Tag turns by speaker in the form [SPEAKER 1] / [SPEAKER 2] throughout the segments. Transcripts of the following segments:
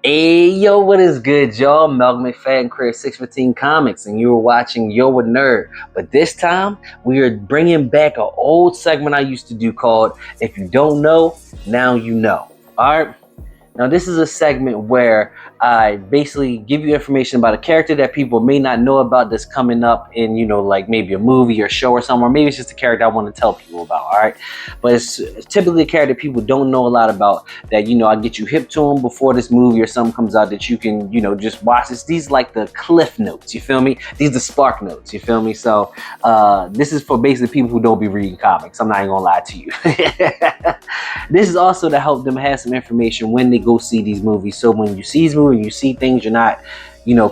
[SPEAKER 1] Hey, yo, what is good, y'all? Malcolm McFadden, Career 615 Comics, and you were watching Yo, a Nerd. But this time, we are bringing back an old segment I used to do called If You Don't Know, Now You Know. All right? Now, this is a segment where I basically give you information about a character that people may not know about that's coming up in, like maybe a movie or show or somewhere. Maybe it's just a character I want to tell people about, all right? But it's typically a character people don't know a lot about that, I get you hip to them before this movie or something comes out that you can, just watch this. These like the cliff notes, you feel me? These are the spark notes, you feel me? So this is for basically people who don't be reading comics. I'm not even gonna lie to you. This is also to help them have some information when they go see these movies. So when you see these movies, you see things, you're not,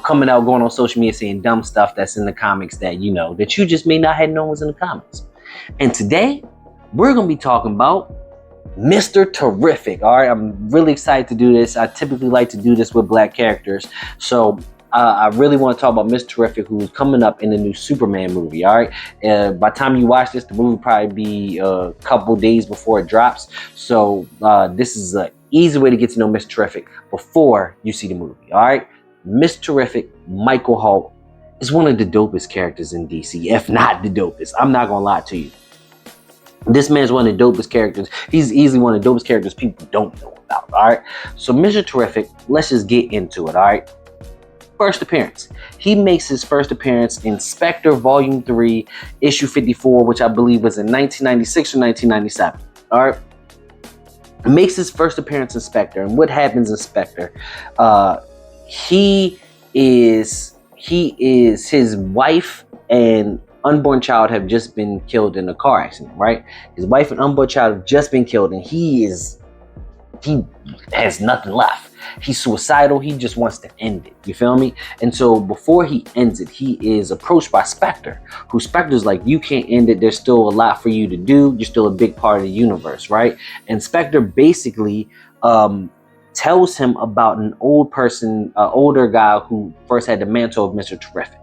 [SPEAKER 1] coming out, going on social media saying dumb stuff that's in the comics that, that you just may not have known was in the comics. And today, we're going to be talking about Mr. Terrific. All right, I'm really excited to do this. I typically like to do this with black characters. So I really want to talk about Mr. Terrific, who's coming up in the new Superman movie. All right, by the time you watch this, the movie will probably be a couple days before it drops. So this is an easy way to get to know Mr. Terrific before you see the movie. All right, Mr. Terrific, Michael Holt, is one of the dopest characters in DC, if not the dopest. I'm not gonna lie to you. This man's one of the dopest characters. He's easily one of the dopest characters people don't know about. All right, so Mr. Terrific, let's just get into it. All right. First appearance. He makes his first appearance in Spectre Volume 3, Issue 54, which I believe was in 1996 or 1997. All right. Makes his first appearance in Spectre. And what happens in Spectre? His wife and unborn child have just been killed in a car accident, right? His wife and unborn child have just been killed, and he has nothing left. He's suicidal. He just wants to end it. You feel me? And so before he ends it, he is approached by Spectre, who Spectre's like, you can't end it. There's still a lot for you to do. You're still a big part of the universe, right? And Spectre basically tells him about an older guy who first had the mantle of Mr. Terrific.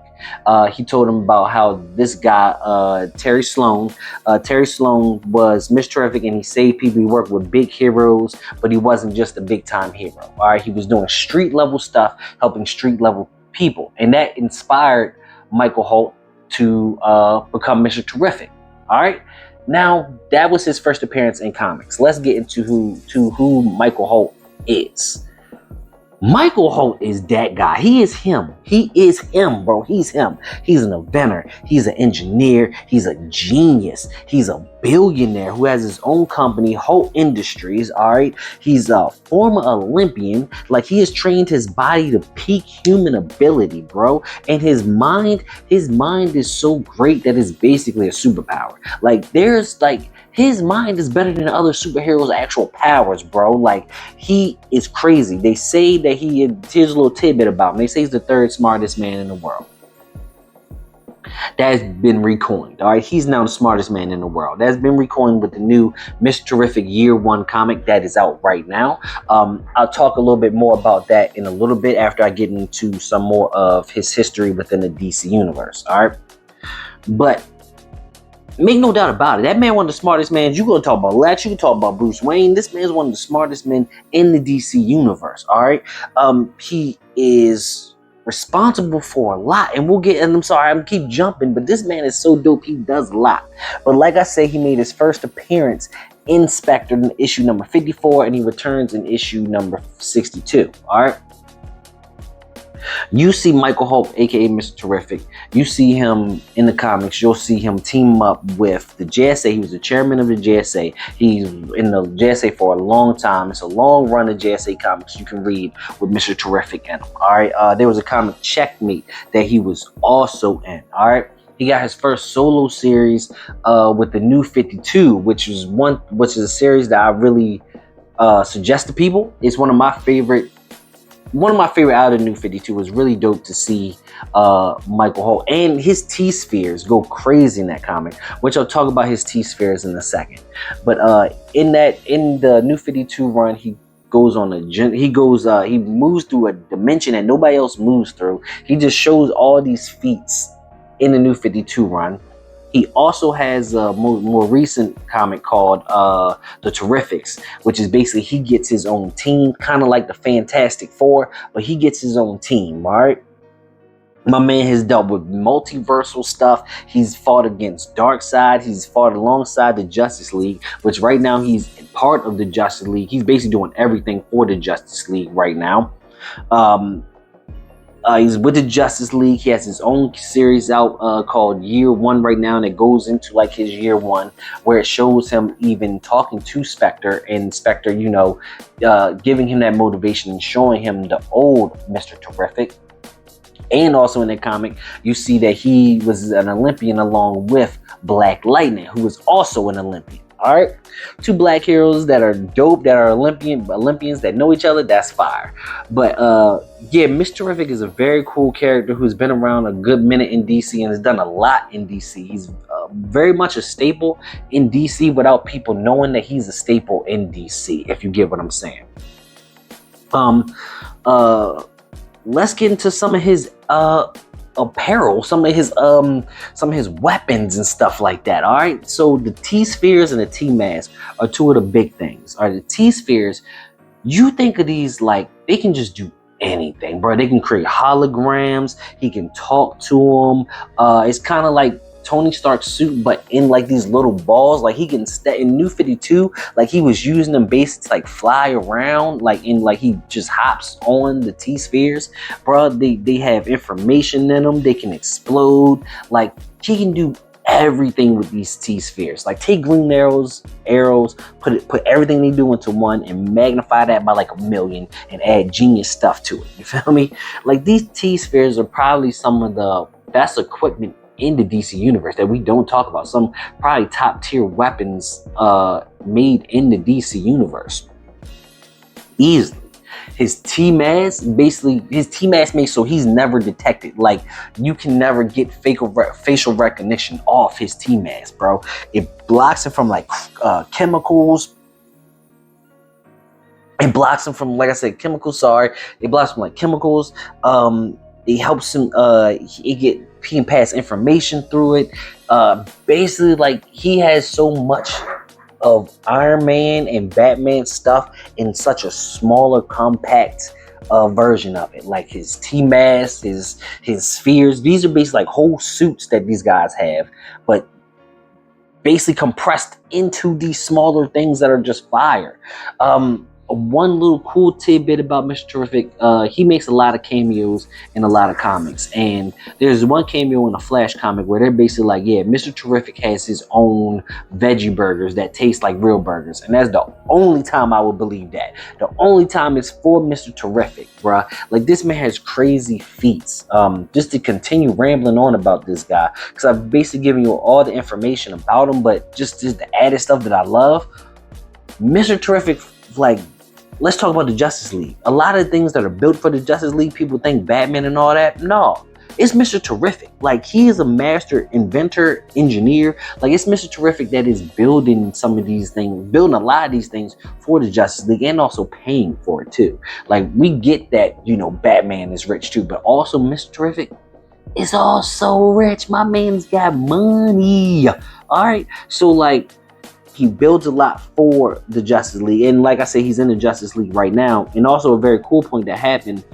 [SPEAKER 1] He told him about how this guy, Terry Sloan was Mr. Terrific, and he saved people. He worked with big heroes, but he wasn't just a big time hero. All right, he was doing street level stuff, helping street level people, and that inspired Michael Holt to become Mr. Terrific. All right, now that was his first appearance in comics. Let's get into who Michael Holt is. Michael Holt is that guy. He is him. He is him, bro. He's him. He's an inventor. He's an engineer. He's a genius. He's a billionaire who has his own company, Holt Industries. All right. He's a former Olympian. Like, he has trained his body to peak human ability, bro. And his mind is so great that it's basically a superpower. His mind is better than other superheroes' actual powers, bro. Like, he is crazy. They say that here's a little tidbit about him. They say he's the third smartest man in the world. That has been recoined, all right? He's now the smartest man in the world. That's been recoined with the new Mr. Terrific Year 1 comic that is out right now. I'll talk a little bit more about that in a little bit after I get into some more of his history within the DC universe, all right? But make no doubt about it, that man one of the smartest men. You gonna talk about Lex, you can talk about Bruce Wayne. This man's one of the smartest men in the DC universe. All right, he is responsible for a lot, and I'm sorry, I'm keep jumping, but this man is so dope. He does a lot. But like I say, he made his first appearance in Spectre in issue number 54, and he returns in issue number 62. All right. You see Michael Holt, aka Mr. Terrific. You see him in the comics. You'll see him team up with the JSA. He was the chairman of the JSA. He's in the JSA for a long time. It's a long run of JSA comics you can read with Mr. Terrific in them. All right. There was a comic, Checkmate, that he was also in. All right. He got his first solo series with the New 52, which is a series that I really suggest to people. It's one of my favorite out of the New 52. Was really dope to see Michael Holt, and his T-Spheres go crazy in that comic, which I'll talk about his T-Spheres in a second. But in the New 52 run, he moves through a dimension that nobody else moves through. He just shows all these feats in the New 52 run. He also has a more recent comic called The Terrifics, which is basically he gets his own team, kind of like the Fantastic Four, but he gets his own team, all right? My man has dealt with multiversal stuff. He's fought against Darkseid. He's fought alongside the Justice League, which right now he's part of the Justice League. He's basically doing everything for the Justice League right now. He's with the Justice League. He has his own series out called Year One right now, and it goes into like his year one, where it shows him even talking to Spectre, and Spectre, giving him that motivation and showing him the old Mr. Terrific. And also in that comic, you see that he was an Olympian along with Black Lightning, who is also an Olympian. All right, two black heroes that are dope, that are Olympians that know each other. That's fire. But yeah, Mr. Terrific is a very cool character who's been around a good minute in DC and has done a lot in DC. He's very much a staple in DC without people knowing that he's a staple in DC, if you get what I'm saying. Let's get into some of his apparel, some of his weapons and stuff like that. All right, so the T-Spheres and the T-Mask are two of the big things. All right, the T-Spheres, you think of these like they can just do anything, bro. They can create holograms. He can talk to them. It's kind of like Tony Stark's suit, but in like these little balls. Like he can in New 52, like he was using them basically to like fly around, like he just hops on the T-Spheres, bro. They have information in them. They can explode. Like he can do everything with these T-Spheres. Like take Green Arrow's put everything they do into one and magnify that by like 1 million and add genius stuff to it. You feel me? Like these T-Spheres are probably some of the best equipment in the DC universe that we don't talk about. Some probably top tier weapons made in the DC universe. Easily. His T-Mask makes so he's never detected. Like you can never get facial recognition off his T-Mask, bro. It blocks him from like chemicals. It blocks him from, like I said, chemicals. Sorry, it blocks him from like chemicals. It helps him. He can pass information through it. Basically, like he has so much of Iron Man and Batman stuff in such a smaller, compact version of it. Like his T-Mask, his spheres. These are basically like whole suits that these guys have, but basically compressed into these smaller things that are just fire. One little cool tidbit about Mr. Terrific, he makes a lot of cameos in a lot of comics, and there's one cameo in a Flash comic where they're basically like, yeah, Mr. Terrific has his own veggie burgers that taste like real burgers, and that's the only time I would believe that. The only time is for Mr. Terrific, bruh. Like this man has crazy feats. Just to continue rambling on about this guy, because I've basically given you all the information about him, but just the added stuff that I love. Mr. Terrific, like, let's talk about the Justice League. A lot of things that are built for the Justice League, people think Batman and all that. No, it's Mr. Terrific. Like he is a master inventor, engineer. Like it's Mr. Terrific that is building some of these things, building a lot of these things for the Justice League, and also paying for it too. Like we get that, Batman is rich too, but also Mr. Terrific is also rich. My man's got money. All right, so like, he builds a lot for the Justice League, and like I say, he's in the Justice League right now. And also a very cool point that happened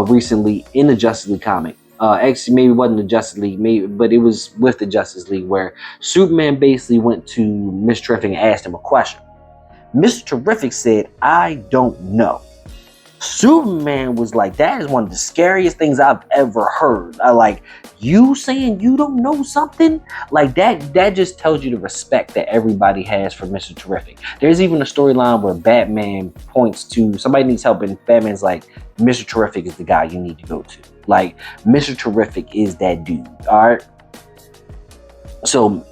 [SPEAKER 1] recently in the Justice League comic. Actually, maybe it wasn't the Justice League, but it was with the Justice League, where Superman basically went to Mr. Terrific and asked him a question. Mr. Terrific said, "I don't know." Superman was like, that is one of the scariest things I've ever heard. You saying you don't know something? Like that just tells you the respect that everybody has for Mr. Terrific. There's even a storyline where Batman points to somebody needs help, and Batman's like, Mr. Terrific is the guy you need to go to. Like, Mr. Terrific is that dude. All right. So,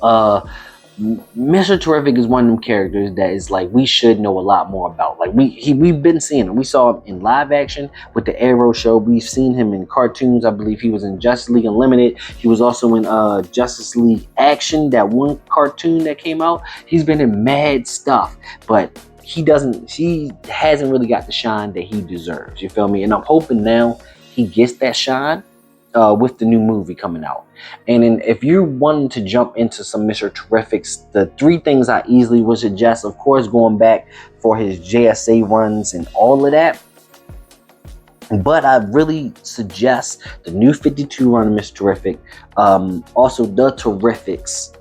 [SPEAKER 1] Mr. Terrific is one of them characters that is like we should know a lot more about. Like we've been seeing him. We saw him in live action with the Arrow show. We've seen him in cartoons. I believe he was in Justice League Unlimited. He was also in Justice League Action, that one cartoon that came out. He's been in mad stuff, but he hasn't really got the shine that he deserves. You feel me? And I'm hoping now he gets that shine. with the new movie coming out. And then if you're wanting to jump into some Mr. Terrific's, the 3 things I easily would suggest, of course, going back for his JSA runs and all of that. But I really suggest the new 52 run of Mr. Terrific, also the Terrifics,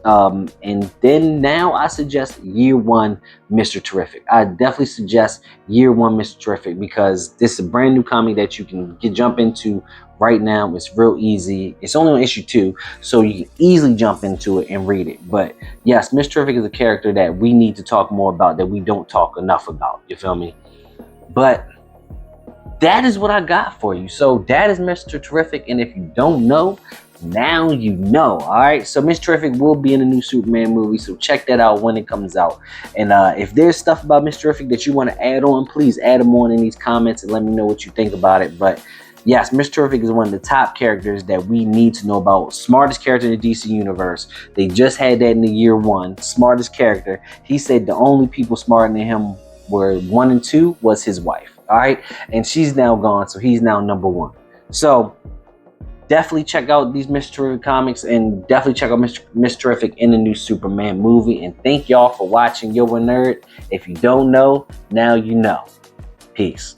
[SPEAKER 1] and then now I suggest year 1 Mr. Terrific. I definitely suggest year 1 Mr. Terrific because this is a brand new comic that you can jump into right now. It's real easy. It's only on issue 2, so you can easily jump into it and read it. But yes, Mr. Terrific is a character that we need to talk more about, that we don't talk enough about. You feel me? But that is what I got for you. So that is Mr. Terrific, and if you don't know, now you know. All right, so Mr. Terrific will be in a new Superman movie, so check that out when it comes out. And if there's stuff about Mr. Terrific that you want to add on, please add them on in these comments and let me know what you think about it. But yes, Mr. Terrific is one of the top characters that we need to know about. Smartest character in the DC universe. They just had that in the year 1. Smartest character. He said the only people smarter than him were 1 and 2 was his wife. All right, and she's now gone, so he's now number 1. So definitely check out these Mr. Terrific comics, and definitely check out Mr. Terrific in the new Superman movie. And thank y'all for watching Yo a Nerd. If you don't know, now you know. Peace.